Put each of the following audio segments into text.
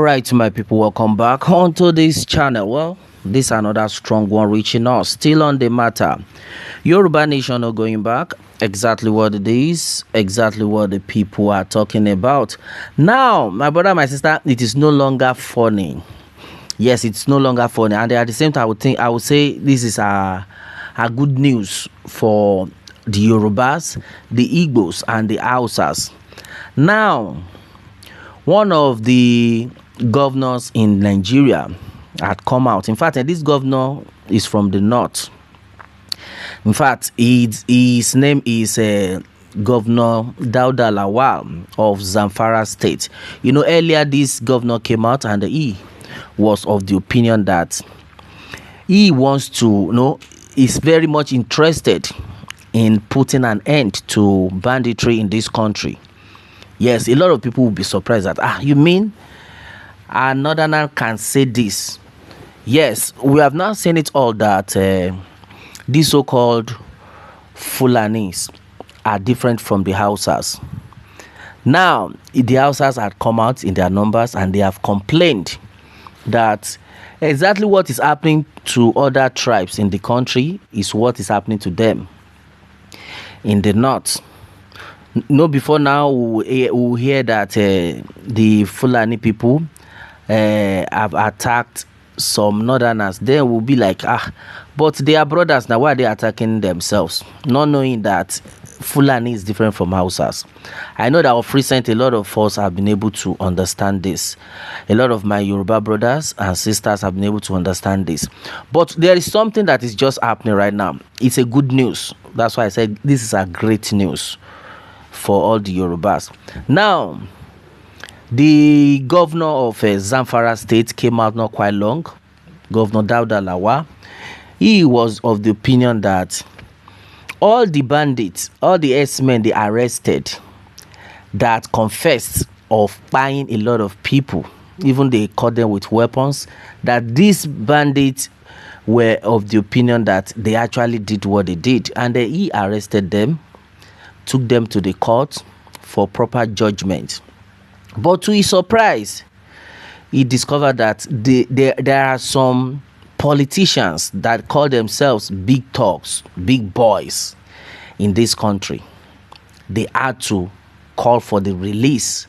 Right, my people, welcome back onto this channel. Well, this another strong one reaching us, still on the matter. Yoruba nation are going back. Exactly what it is, exactly what the people are talking about. Now, my brother, my sister, it is no longer funny. Yes, it's no longer funny, and at the same time, I would say this is a good news for the Yorubas, the Igbos, and the Hausas. Now, one of the governors in Nigeria had come out. In fact, this governor is from the north. In fact, his name is Governor Dauda Lawal of Zamfara State. You know, earlier this governor came out and he was of the opinion that he wants to, is very much interested in putting an end to banditry in this country. Yes, a lot of people will be surprised that, you mean a northerner can say this? Yes, we have now seen it all that these so-called Fulanis are different from the Hausas. Now, the Hausas had come out in their numbers and they have complained that exactly what is happening to other tribes in the country is what is happening to them in the north. No, before now we'll hear that the Fulani people have attacked some northerners. Then we'll be like, but they are brothers now. Why are they attacking themselves? Not knowing that Fulani is different from Hausas. I know that of recent a lot of us have been able to understand this. A lot of my Yoruba brothers and sisters have been able to understand this. But there is something that is just happening right now. It's a good news. That's why I said this is a great news for all the Yorubas. Now, the governor of Zamfara State came out not quite long, Governor Dauda Lawal. He was of the opinion that all the bandits, all the S-men they arrested that confessed of buying a lot of people, even they caught them with weapons, that these bandits were of the opinion that they actually did what they did, and he arrested them, took them to the court for proper judgment. But to his surprise, he discovered that there are some politicians that call themselves big dogs, big boys in this country. They had to call for the release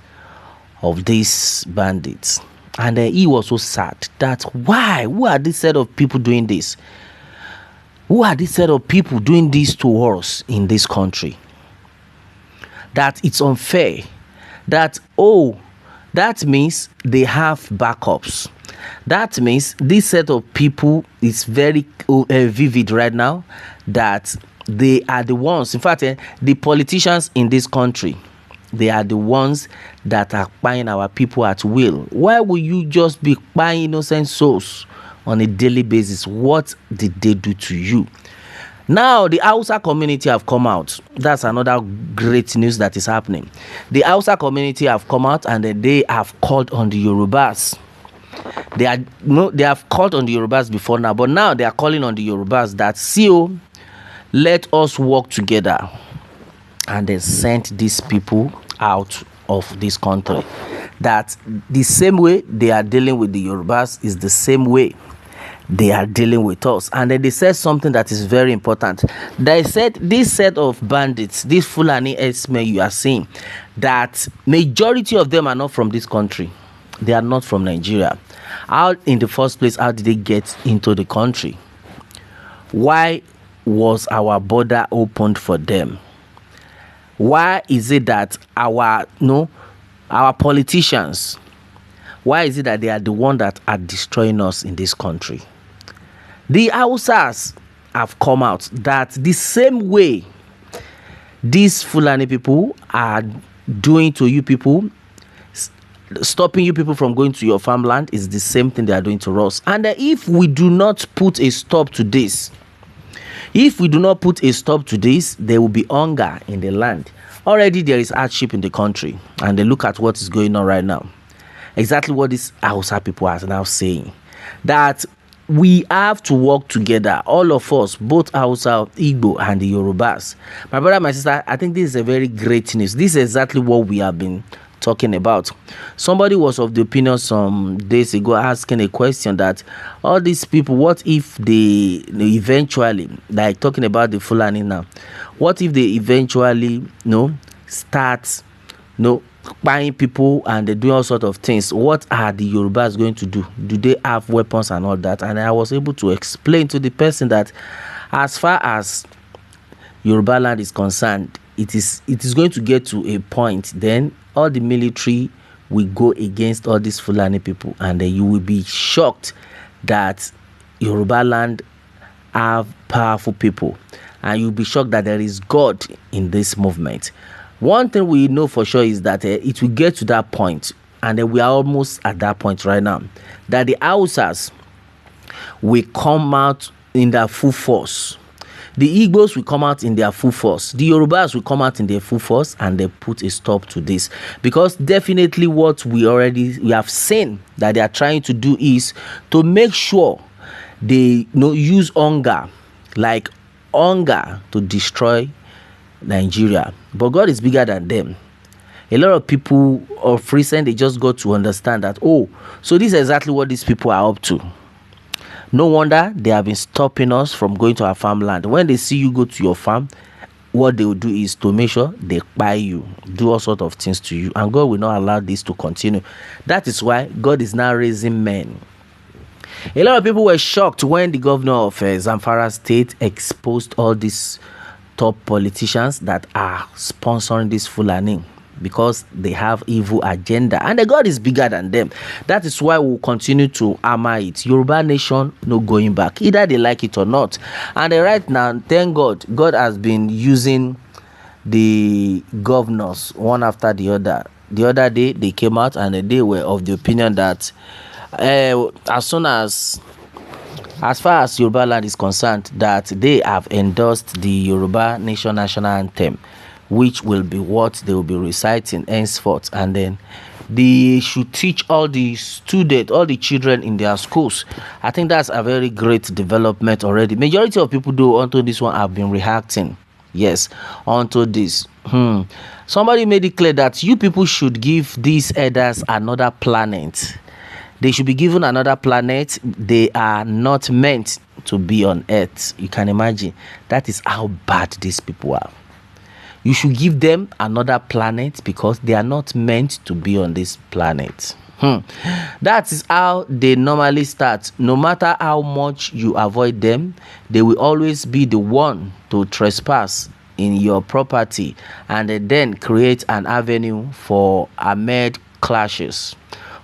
of these bandits. And he was so sad that why? Who are this set of people doing this? Who are this set of people doing this to us in this country? That it's unfair. That, that means they have backups. That means this set of people is very vivid right now, that they are the ones, in fact, the politicians in this country, they are the ones that are buying our people at will. Why will you just be buying innocent souls on a daily basis? What did they do to you? Now, the Hausa community have come out. That's another great news that is happening. The Hausa community have come out and they have called on the Yorubas. They have called on the Yorubas before now, but now they are calling on the Yorubas that, let us work together. And they sent these people out of this country. That the same way they are dealing with the Yorubas is the same way they are dealing with us. And then they said something that is very important. They said this set of bandits, these Fulani S-men you are seeing, that majority of them are not from this country. They are not from Nigeria. How, in the first place, how did they get into the country? Why was our border opened for them? Why is it that our politicians, why is it that they are the ones that are destroying us in this country? The Hausas have come out that the same way these Fulani people are doing to you people, stopping you people from going to your farmland, is the same thing they are doing to us. And if we do not put a stop to this, there will be hunger in the land. Already there is hardship in the country, and they look at what is going on right now. Exactly what these Hausa people are now saying, that we have to work together, all of us, both Hausa, Igbo, and the Yorubas. My brother, my sister, I think this is a very great news. This is exactly what we have been talking about. Somebody was of the opinion some days ago asking a question that all these people, what if they eventually, like talking about the Fulani now, what if they eventually start buying people and they do all sorts of things? What are the Yorubas going to do? Do they have weapons and all that? And I was able to explain to the person that as far as Yoruba land is concerned, it is going to get to a point, then all the military will go against all these Fulani people, and then you will be shocked that Yoruba land have powerful people, and you'll be shocked that there is God in this movement. One thing we know for sure is that it will get to that point, and then we are almost at that point right now, that the Hausas will come out in their full force. The Igbos will come out in their full force. The Yorubas will come out in their full force, and they put a stop to this. Because definitely what we have seen that they are trying to do is to make sure they use hunger, like hunger, to destroy Nigeria. But God is bigger than them. A lot of people of recent, they just got to understand that, oh, so this is exactly what these people are up to. No wonder they have been stopping us from going to our farmland. When they see you go to your farm, what they will do is to make sure they buy you, do all sorts of things to you, and God will not allow this to continue. That is why God is now raising men. A lot of people were shocked when the governor of Zamfara State exposed all these top politicians that are sponsoring this Fulani, because they have evil agenda, and the God is bigger than them. That is why we'll continue to hammer it. Yoruba nation, no going back, either they like it or not. And right now, thank God, God has been using the governors one after the other. The other day they came out and they were of the opinion that as far as Yoruba land is concerned, that they have endorsed the Yoruba nation national anthem, which will be what they will be reciting henceforth, and then they should teach all the students, all the children in their schools. I think that's a very great development already. Majority of people do onto this one have been reacting, yes, onto this. Somebody made it clear that you people should give these elders another planet. They should be given another planet. They are not meant to be on Earth. You can imagine. That is how bad these people are. You should give them another planet because they are not meant to be on this planet. That is how they normally start. No matter how much you avoid them, they will always be the one to trespass in your property, and then create an avenue for armed clashes,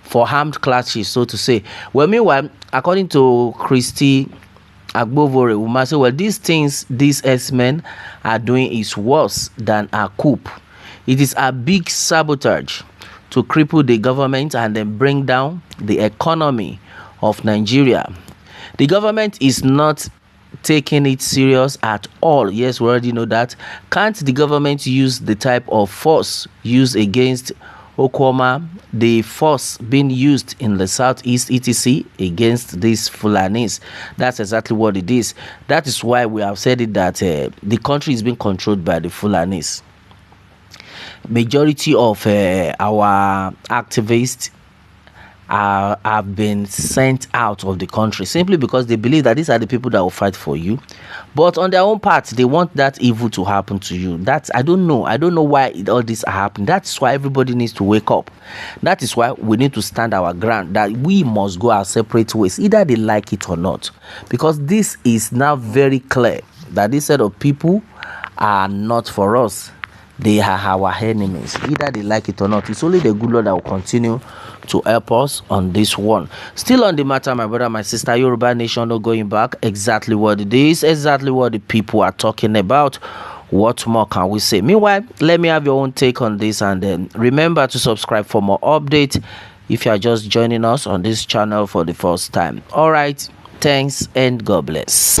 for armed clashes, so to say. Well, meanwhile, according to Christy Agbovore, we must say, well, these things these X-Men are doing is worse than a coup. It is a big sabotage to cripple the government and then bring down the economy of Nigeria. The government is not taking it serious at all. Yes, we already know that. Can't the government use the type of force used against Okoma, the force being used in the southeast etc against these Fulanis? That's exactly what it is. That is why we have said it, that the country is being controlled by the Fulanis. Majority of our activists have been sent out of the country simply because they believe that these are the people that will fight for you, but on their own part they want that evil to happen to you. That's, I don't know why all this are happening. That's why everybody needs to wake up. That is why we need to stand our ground, that we must go our separate ways, either they like it or not, because this is now very clear that this set of people are not for us. They are our enemies, either they like it or not. It's only the good Lord that will continue to help us on this one. Still on the matter, my brother, my sister, Yoruba nation, no going back. Exactly what it is, exactly what the people are talking about. What more can we say? Meanwhile, let me have your own take on this, and then remember to subscribe for more updates if you are just joining us on this channel for the first time. All right, thanks and God bless.